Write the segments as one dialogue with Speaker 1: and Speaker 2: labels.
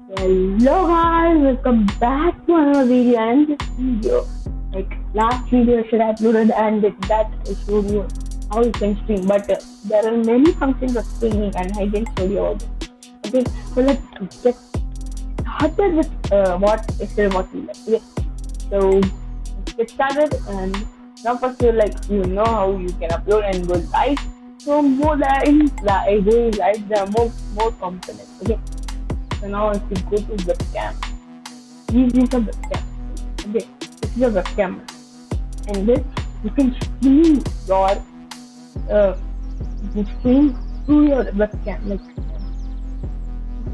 Speaker 1: Hello guys, welcome back to another video. And this video, like last video I should have uploaded, and with that I showed you how you can stream. But there are many functions of streaming, and I didn't show you all. Okay, so let's get started with what we like. Okay, so let's get started. And now first you know how you can upload and go live. So more than going live, there are more components. Okay. So now if you go to webcam, this is a webcam. Okay, this is a webcam, and this you can stream your through your webcam. Like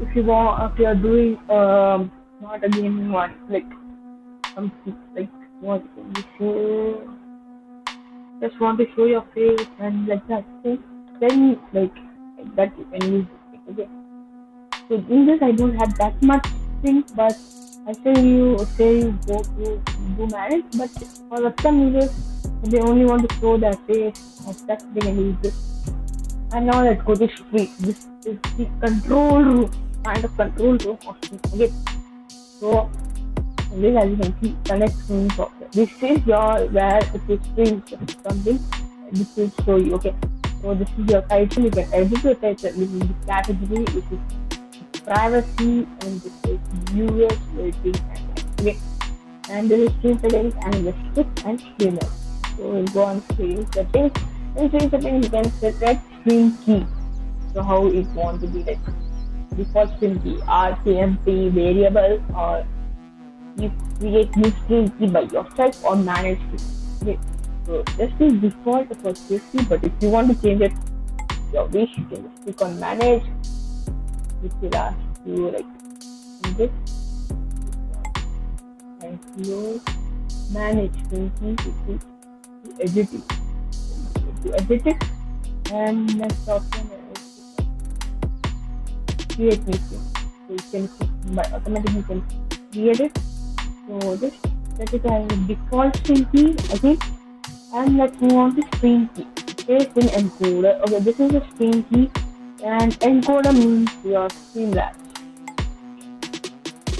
Speaker 1: if you want, if you are doing not a gaming one, like something like what you show, just want to show your face and like that. Okay? Then like that you can use it. Okay. So in this I don't have that much things, but I say you go to do manage. But for webcam users, they only want to show their face, that they can use this. And now let's go to street. This is the control room, kind of control room of street. Okay. So this, as you can see, connect stream software. This is your where if you stream something, this will show you. Okay. So this is your title. You can edit your title. This is the category. This is privacy, and this is viewers waiting and and this is stream settings and restrict and streamer. So we'll go on stream settings. In stream settings you can select stream key. So how it want to be like default stream key, RCMP variable, or you create new stream key by yourself or manage it. Okay. So this is default for safety, but if you want to change it your wish, you can just click on manage, which will ask you like this and close manage thinking to edit it. To edit it, and next option is create new screen. So you can by automatically you can create it. So this set it as default screen key, okay, and let's move on to screen key. Paste in encoder. Okay, this is a screen key. And encoder means your Streamlabs.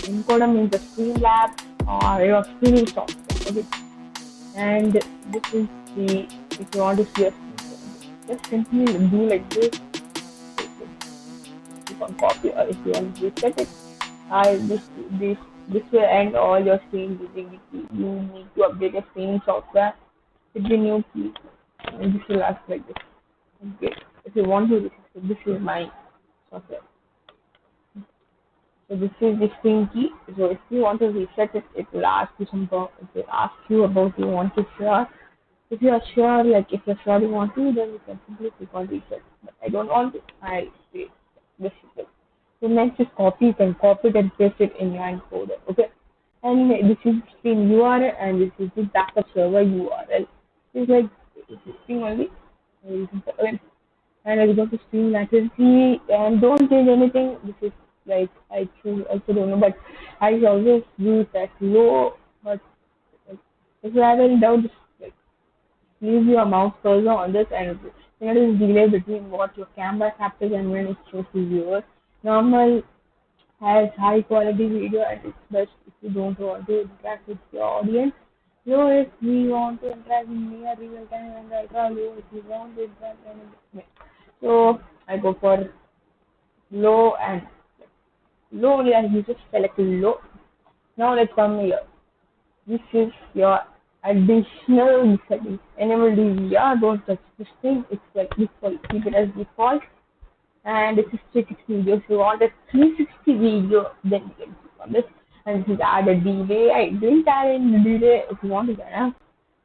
Speaker 1: Encoder means the Streamlabs or your streaming software. Okay. And this is the, if you want to see a screen, just simply do like this. You can copy, or if you want to reset it, this will end all your stream using the key. You need to update your streaming software with the new key, and this will last like this. Okay. If you want to, this is my software. So this is the screen key. So if you want to reset it, it will ask you it will ask you about you want to share. If you are sure, like if you're sure you want to, then you can simply click on reset. But I don't want to. I say this is it. So next is copy. You can copy it and paste it in your encoder. Okay. And this is stream URL, and this is the backup server URL. It's like existing only. And I go to stream latency, and don't change anything. This is like I also don't know, but I always use that low. But like, if you have any doubt, just like leave your mouse cursor on this, and there is delay between what your camera captures and when it shows to viewers. Normal has high quality video, and it's best if you don't want to interact with your audience. Low if we want to interact in near real time, and ultra low if you want to interact in. So I go for low, and low only, and you just select low. Now let's come here. This is your additional settings. Enable DVR, don't touch this thing. It's like default. Keep it as default. And this is 360 video. If you want a 360 video, then you can click on this. And this is add a delay. I didn't add any delay. If you want to get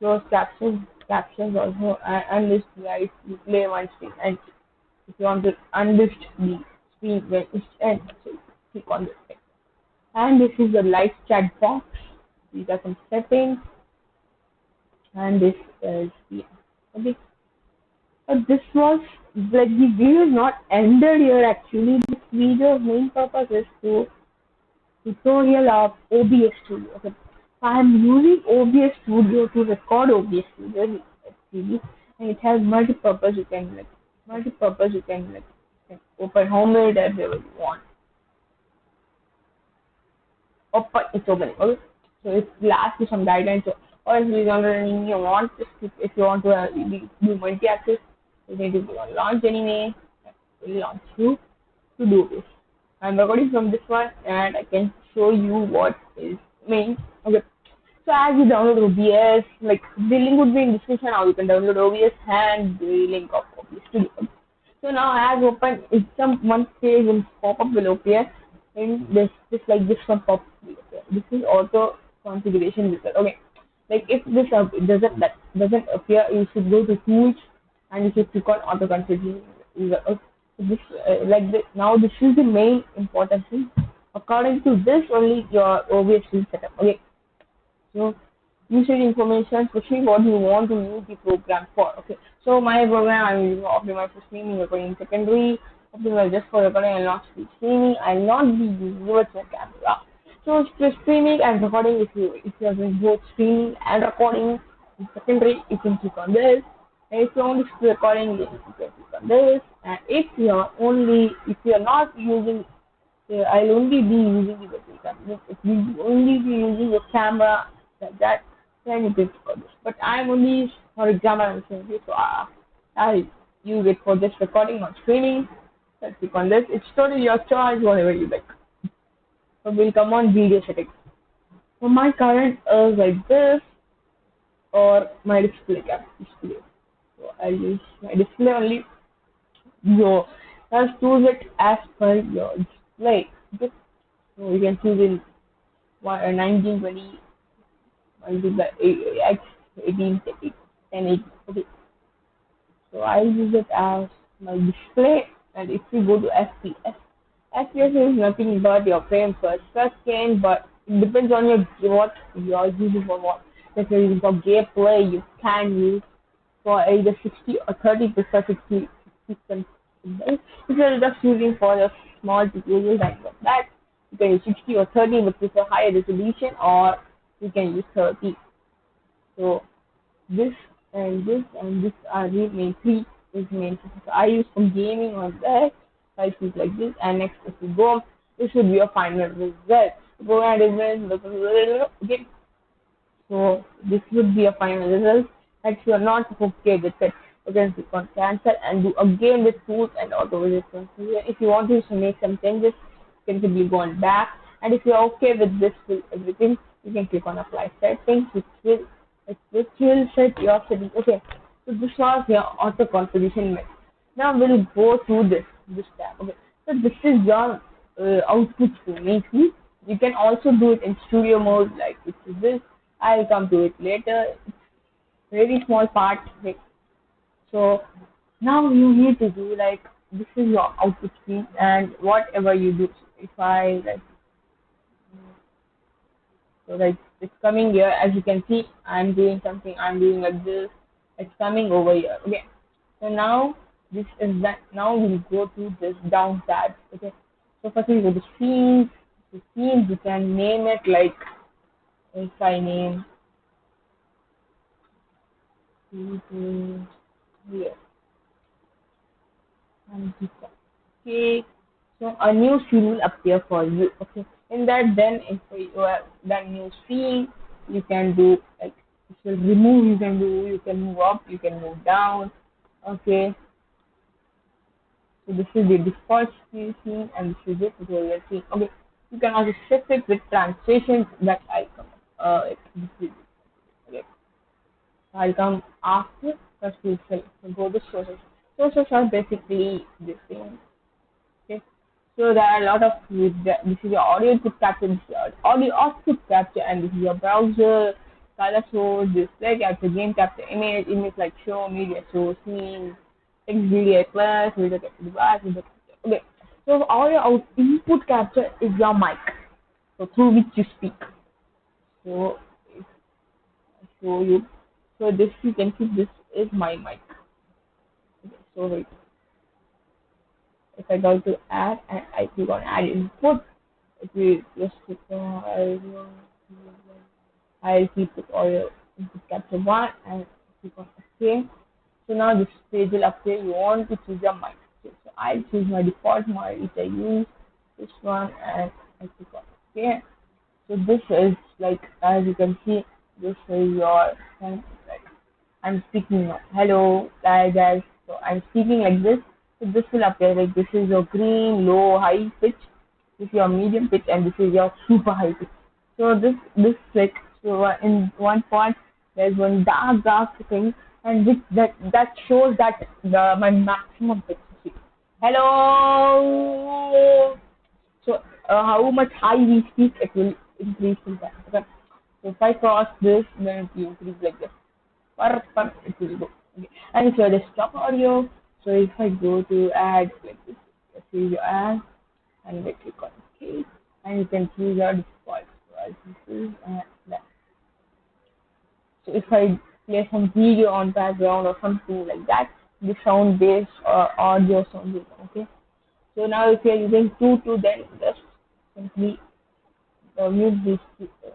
Speaker 1: close captions also, and this guys you play one screen, and if you want to unlist the screen when it's ends, so click on this thing. And this is the live chat box. These are some settings, and this is the okay. But this was like the video is not ended here actually. This video's main purpose is to tutorial of OBS Studio. Okay. So I am using OBS Studio to record OBS Studio, and it has multi-purpose. You can open homemade as you want. open, it's opening. Okay, so it will ask you some guidelines. So, or if you want, if you want to do multi-access, you need to go on launch anyway. It will launch you to do this. I'm recording from this one, and I can show you what is mean. Okay. So as you download OBS, like the link would be in description. How you can download OBS and the link of OBS Studio. So now as open, it's some one page will pop up will appear in this just like this one pop. This is auto configuration wizard. Okay, like if this doesn't appear, you should go to tools and you should click on auto configuration wizard. Okay. So this like this now this is the main important thing. According to this, only your OBS will set up. Okay. So usage information, especially what you want to use the program for. Okay. So my program I'm using optimize for streaming, recording secondary, optimize just for recording and not streaming. I'll not be using virtual camera. So for streaming and recording, if you are doing both streaming and recording in secondary, you can click on this. And if you only recording, you can click on this. And if you are not using I'll only be using the virtual camera. If you only be using the camera like that, then you can for this. But I'm only, for example, I'm saying this, so I use it for just recording or streaming. Let's click on this. It's totally your choice, whatever you like. So we'll come on video settings. So my current is like this, or my display. So I'll use my display only. So let's choose it as per your display. Okay. So you can choose in 1920 multiplied x 18 1080. Okay. So I use it as my display, and if you go to FPS is nothing but your frame per second, but it depends on what you are using for what. If you're using for gameplay, you can use for either 60 or 30 prefer 60 system. If you're just using for the small tutorials and that, you can use 60 or 30 but prefer higher resolution, or you can use 30. So this and this are the main three is main. So I use for gaming on that. I choose like this, and next if you go, this should be your final result. Go and okay. So this would be a final result. If you are not okay with it, you can click on cancel and do again with tools and auto response. If you want to make some changes, you can simply go on back. And if you are okay with this with everything, you can click on apply settings, which will set your settings. Okay. So this was your auto configuration method. Now we'll go through this tab. Okay. So this is your output screen. You can also do it in studio mode, like which is this. I'll come to it later. It's very small part. Okay. So now you need to do like this is your output screen, and whatever you do. If I like so like it's coming here, as you can see, I'm doing something. I'm doing like this. It's coming over here. Okay. So now this is that. Now we'll go to this down tab. Okay. So first we go to scenes. The scenes you can name it like if I name here. Okay. So a new scene will appear for you. Okay. In that, then if you have done new scene, you can do like it will remove. You can move up. You can move down. Okay. So this is the default scene, and this is the tutorial scene. Okay. You can also shift it with translations that I come. This is okay. I'll come after. First we'll go to sources. Sources are basically this thing. Okay. So there are a lot of this is your audio input capture, this is your audio output capture, and this is your browser, color source, display capture, game capture, image like show, media source, scene, text video plus, video capture device, video capture. Okay. So audio input capture is your mic, so through which you speak. So if I show you, so this you can see this is my mic. Okay. So wait. If I go to add and I click on add input, it will just click on I'll keep it all input capture one and click on OK. So now this page will appear. You want to choose your mic. So I'll choose my default mic which I use this one and I click on OK. So this is like, as you can see, this is your like, I'm speaking now. Hello, hi guys. So I'm speaking like this. So this will appear like this is your green, low, high pitch. This is your medium pitch, and this is your super high pitch. So this like, so in one point there's one dark thing, and which that shows that the my maximum pitch. See. Hello. So how much high we speak, it will increase in that. Okay. So if I cross this, then it will increase like this. Per it will go. Okay. And if your desktop audio, so if I go to add like this, see your add, and we click on OK, and you can choose your default. So I'll choose that. So if I play some video on background or something like that, the sound based or audio sound based. Okay. So now if you are using two, then just simply use this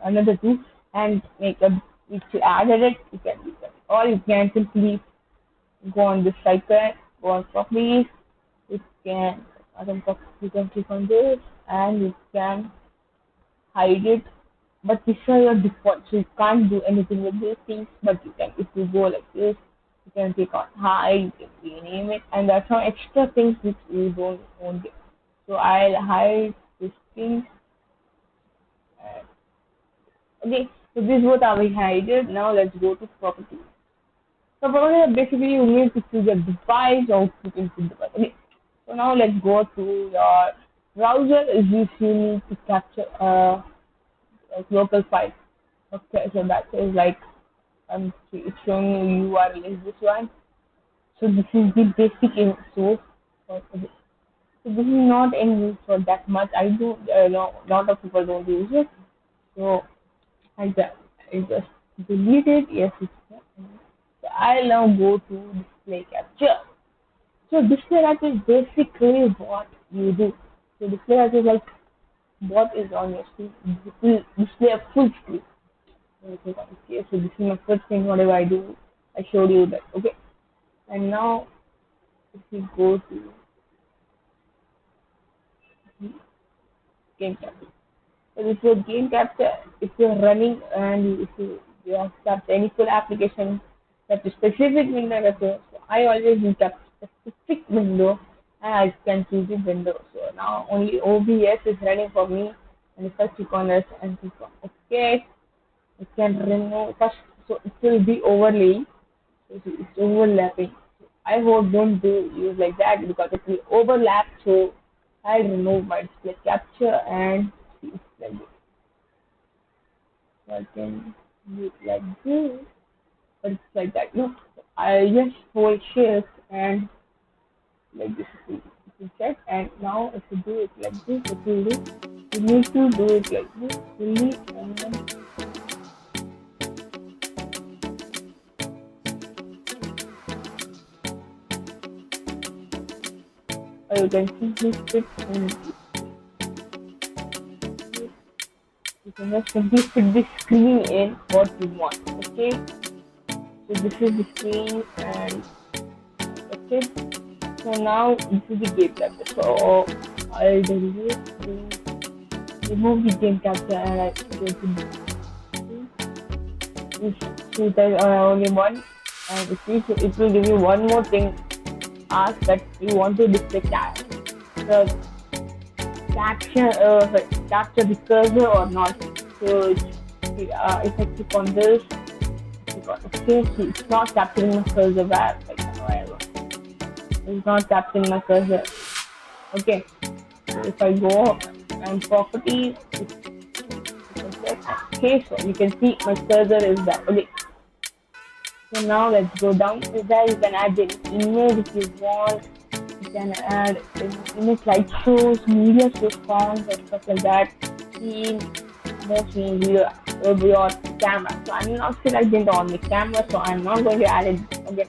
Speaker 1: another two and make a, if you added it, you can do that. Or you can simply go on this icon, go on properties, you can you can click on this and you can hide it. But these are your default, so you can't do anything with these things, but you can, if you go like this, you can click on hide, you can rename it, and that's some extra things which you don't own it. So I'll hide this thing. Okay, so this is what I will hide it. Now let's go to properties. So properties, basically you need to choose a device or put input device. Okay, so now let's go to your browser. Is this you need to capture a local file. Okay, so that is like it's showing you URL is this one. So this is the basic in source. Okay. So this is not in use for that much. I do know a lot of people don't use it. So I just delete it. Yes, it's there. So I'll now go to display capture. So display capture is basically what you do. So display capture is like what is on your screen. It will display a full screen. Okay, so this is my first thing. Whatever I do, I showed you that. Okay, and now if you go to game capture. So this is game capture. If you're running and if you have captured any full application, that is specific window. So I always use that specific window, and I can choose the window. So now only OBS is running for me, and if I click on this and click on OK, it can remove first. So it will be overlaying. So it's overlapping. So I hope don't do use like that because it will overlap. So I remove my display capture and see it's like this. So I can do it like this, but it's like that. No, so I just hold shift and like this is set. And now if you do it like this, it will do. You need to do it like this, delete and then. Or you can simply fit in. You can just simply fit the screen in what you want. Okay. So this is the screen and okay. So now this is the game capture. So I'll remove the game capture and I go to this. There's only one, and it will give you one more thing. Ask that you want to display the capture the cursor or not. So if I click on this, okay, see, it's not capturing my cursor back. It's not capturing my cursor. Okay, so if I go and properties, okay, so you can see my cursor is there. Okay. So now let's go down to there. You can add the image if you want. You can add image slideshows, media source fonts and stuff like that. Scene, mostly your camera. So I'm not selecting on the camera, so I'm not going to add it again.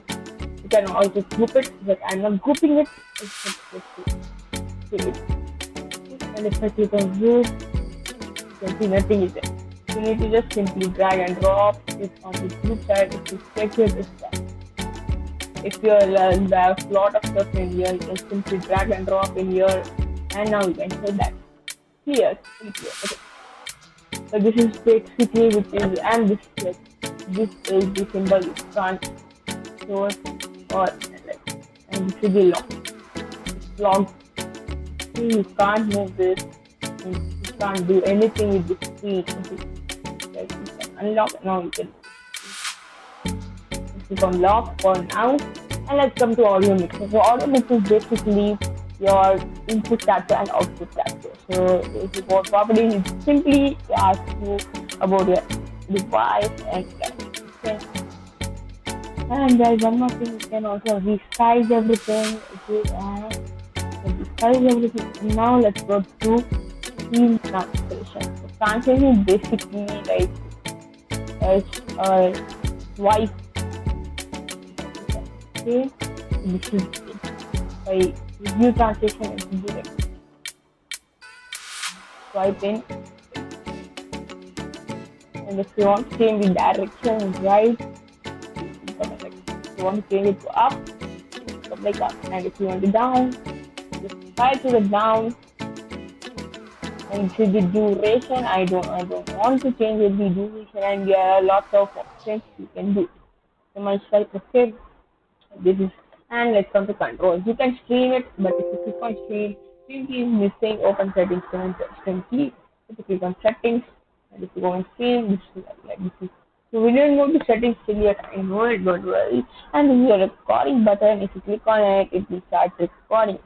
Speaker 1: You can also group it, but I'm not grouping it. And if I click on group, you can see nothing is there. You need to just simply drag and drop it on the group side. If you check it, it's there. If you're there's a lot of stuff in here, you can simply drag and drop in here, and now you can show that here. Okay. So this is basically which is, and this like this is the symbol you can't store or like, and this is the log. See, you can't move this, and you can't do anything with this key. Like you can unlock now, you can click on lock for now. And let's come to audio mixer. So audio mixer is basically your input capture and output capture. So if you go properties, it simply asks you about your device and and guys, one more thing, you can also resize everything. Okay, and resize everything. Now let's go to scene translation. So translation is basically like a swipe. Okay, this is by review translation. It will be like swipe in, and if you want to change the direction, right? If you want to change it to up, like up, and if you want it down, just try to the down. And to the duration, I don't want to change it, the duration, and there are lots of options you can do. So my swipe okay. This is, and let's come to controls. You can stream it, but if you click on stream key is missing. Open settings and stream key. If you click on settings, and if you go on stream, this is like this is. So we didn't go to settings till yet. I know it, don't worry. And this is your recording button. If you click on it, it will start recording.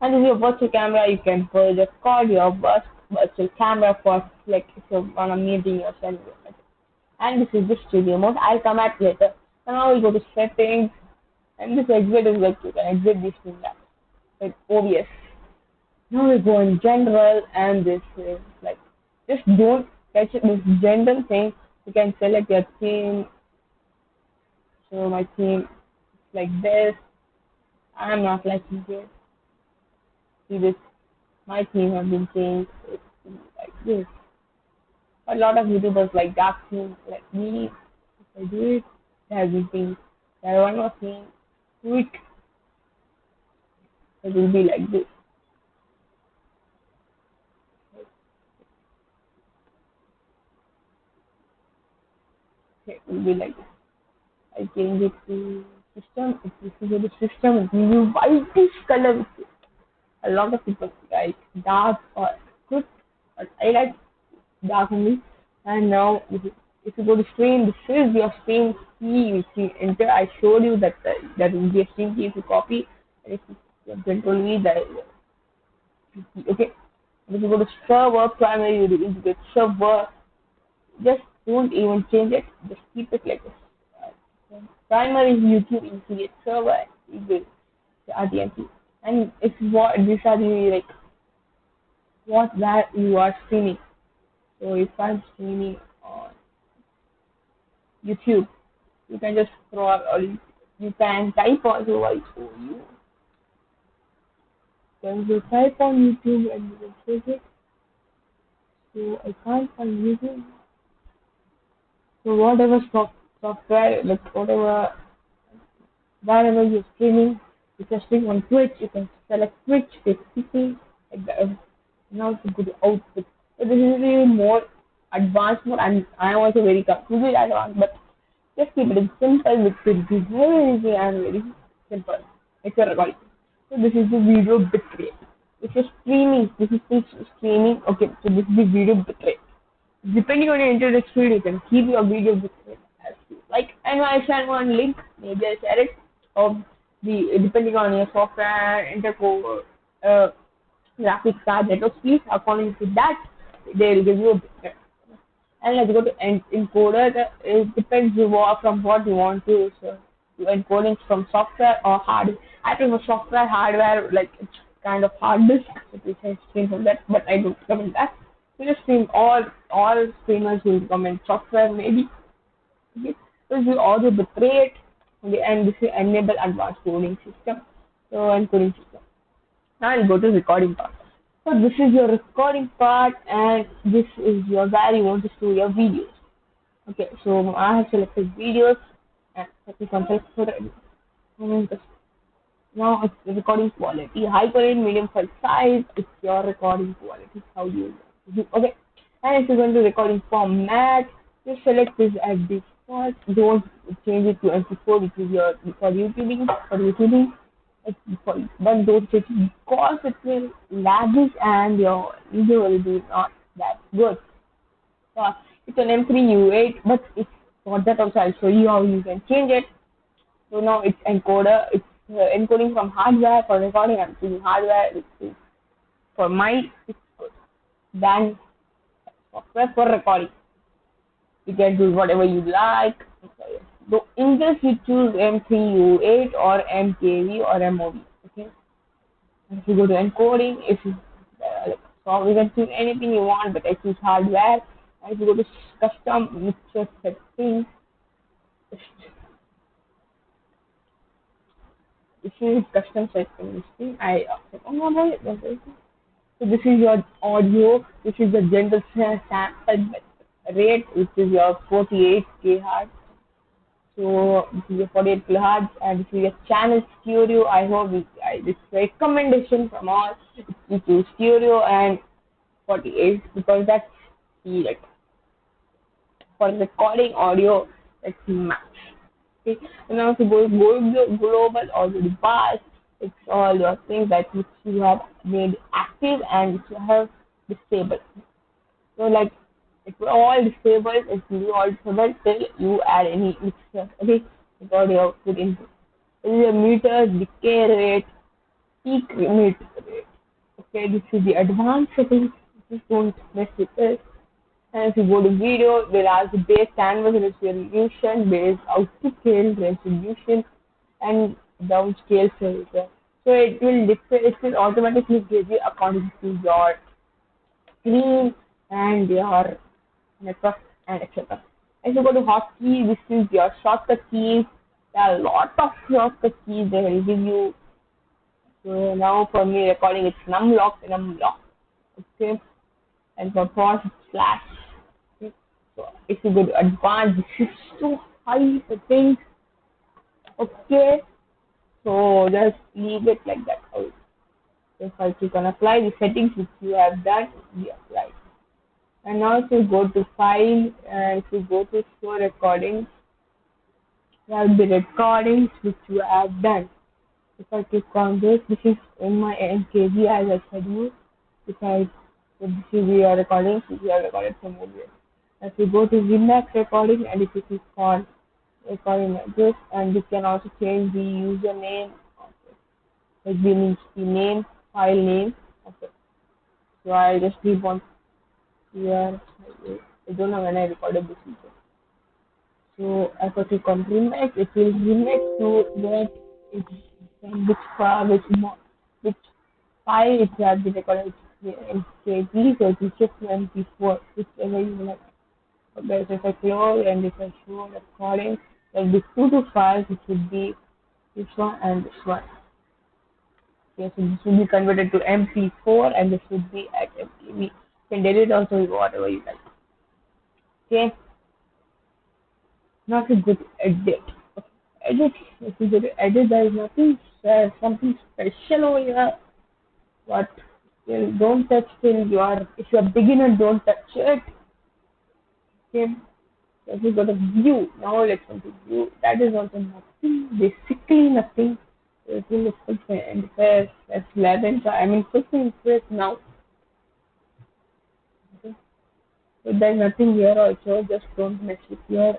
Speaker 1: And this is your virtual camera. You can record your virtual camera for like if you're on a meeting or something. And this is the studio mode. I'll come at later. So now we'll go to settings. And this exit is like you can exit this thing like OBS. Now we go in general, and this is like just don't touch it. This general thing. You can select your theme. So my theme is like this. I'm not liking this. See this, my theme has been changed. It's like this. A lot of YouTubers like dark themes like me. If I do it, it has been changed. There one more theme. Quick. It will be like this. Okay, it will be like this. I change it to system. If this is the system, it will be whitish color. A lot of people like dark or good, but I like dark only. And now, if you go to stream, this is your stream key. Which you enter. I showed you that that will be a stream key if you copy. And if you control V, that okay. If you go to server, primary, you integrate server. Just don't even change it. Just keep it like this. Primary is YouTube integrate server. You will RTMP. And it's what these are the like what that you are streaming. So if I'm streaming on YouTube, you can just scroll or you can type also while show you. Then you type on YouTube and you can search it. So I can't find YouTube. So whatever software, like whatever, wherever you're streaming, you can stream on Twitch, you can select Twitch, basically, like that. Now to go to output. So this is really more advanced mode, and I am also very completely advanced, but just keep it simple, which will be very easy and very simple. It's a recording. So this is the video bitrate. This is streaming. This is still streaming. Okay, so this is the video bitrate. Depending on your internet speed, you can keep your video bitrate as you like. And I share one link, maybe I share it. Of the depending on your software, intercore, graphics card, network speed. According to that, they will give you a bitrate. And let's go to encoder. It depends from what you want to. So encoding from software or hardware. I prefer software, hardware, like it's kind of hard disk. So you can stream from that, but I don't recommend that. So just stream all streamers will recommend software maybe. Okay. So this is audio bitrate, and this is enable advanced coding system. So encoding system. Now I'll go to recording part. So this is your recording part, and this is your where you want to store your videos. Okay, so I have selected videos, and let me select for now it's the recording quality. High quality, medium file size. It's your recording quality. How you do. Okay. And if you're going to recording format, just select this as default. Don't change it to MP4, which is your for YouTubing. For YouTubing, it's default. But don't change it because it will lag and your video will be not that good. So it's an M3U8, but it's for that also I'll show you how you can change it. So now it's encoder. It's encoding from hardware for recording. I'm choosing hardware, which is for my it's good. Then software for recording. You can do whatever you like. So in this you choose M3U8 or MKV or MOV. Okay. And if you go to encoding, if you so you can choose anything you want, but I choose hardware. And if you go to custom mixer settings, this is custom settings. I so this is your audio. This is the general sample rate, which is your 48 kHz. So this is your 48 kilohertz, and this is your channel stereo. I hope this recommendation from all is to stereo and 48 because that's the like for recording audio that's max. Okay, and now to go global or the bars, it's all your things that which you have made active and which you have disabled. So like it will all disabled, it will be all disabled till you add any mixer. Okay, without your output input. This is a meter decay rate, peak meter rate. Okay, this is the advanced settings. Just don't mess with this. And if you go to video, there are the base canvas resolution, base output scale resolution, and downscale filter. So it will it will automatically give you according to your screen and your network and etc. If you go to hotkey, this is your shortcut keys. There are a lot of shortcut keys they will give you. So now for me recording it's numlock. Okay, and for pause it's slash. Okay. So if you go to advanced, this is so high settings. Okay, so just leave it like that. If I click on apply, the settings which you have done, we apply. And now if you go to file and if you go to show recordings, there will be recordings which you have done. If I click on this is in my NKG as I said you. If I this is your recordings which you have recorded from earlier. If you go to Vmax recording and if you click on recording like this, and you can also change the username of it. Like the name, file name of it. So I'll just leave one here. I don't know when I recorded this video. So as I click on remix, it will remix to that it's from which file, which file it has been recorded in KG, so it will shift to MP4, whichever you like. Okay, so if I close and if I show recording, there will be two files, which would be this one and this one. Okay, so this will be converted to MP4 and this would be at MTV. You can delete also whatever you like. Okay. Not a good edit. Edit, if you go to edit, there is nothing, something special over here. But still, don't touch till you are, if you are beginner, don't touch it. Okay. So if you go to view, now let's go to view. That is also nothing, basically nothing. So if you look full interface, that's 11. So I'm in full interface now. Okay. So there's nothing here also, just don't mess with your.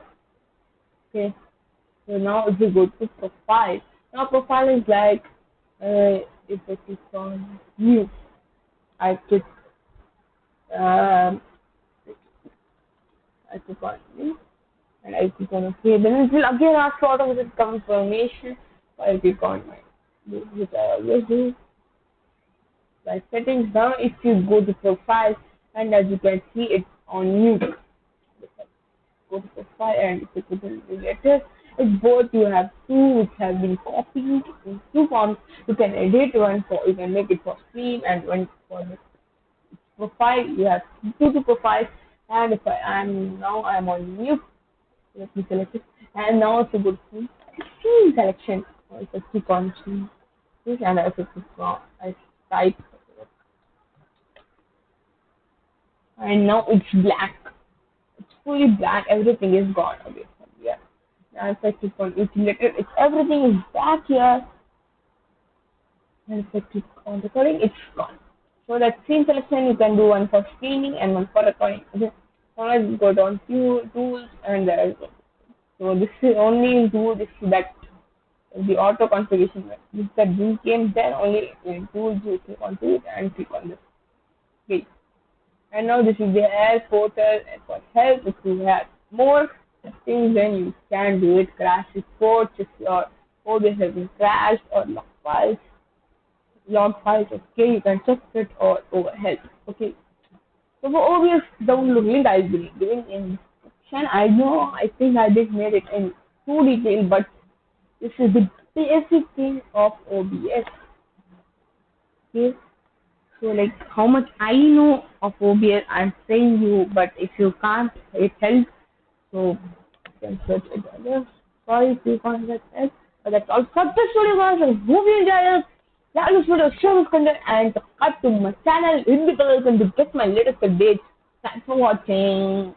Speaker 1: Okay. So now if you go to profile, now profile is like if I click on new, I click um, I click on new and I click on OK. Then it will again ask for automatic confirmation. I click on my which I always do. By settings now, if you go to profile and as you can see it's on new. Go to profile and if you put in related. It's both you have two which have been copied in two forms. You can edit one for you can make it for stream and one for the profile. You have two profiles and if I'm on mute. Let me select it. And now if you go to scene selection, I click on scene and I click on I type and now it's black. It's fully black. Everything is gone away from here. Now if I click on utility, it's everything is back here. And if I click on recording, it's gone. So that same selection you can do one for streaming and one for recording. Okay. So let's go down to tools and there is so this is only do this that the auto configuration. This that we came then only in tools you click on it and click on this. Okay. And now this is the air portal and for help if you have more things then you can do it. Crash reports if your OBS has been crashed or log files, okay, you can check it or over help. Okay. So for OBS download link I'll be giving in description. I know I think I did made it in too detail, but this is the basic thing of OBS. Okay. So like how much I know of OBS I'm saying you, but if you can't it helps. So you can search it others. Sorry if you can't get it. But that's all for this video guys. I hope you enjoyed it. Like this video, share this content and subscribe to my channel, hit the bell icon to get my latest updates. Thanks for watching.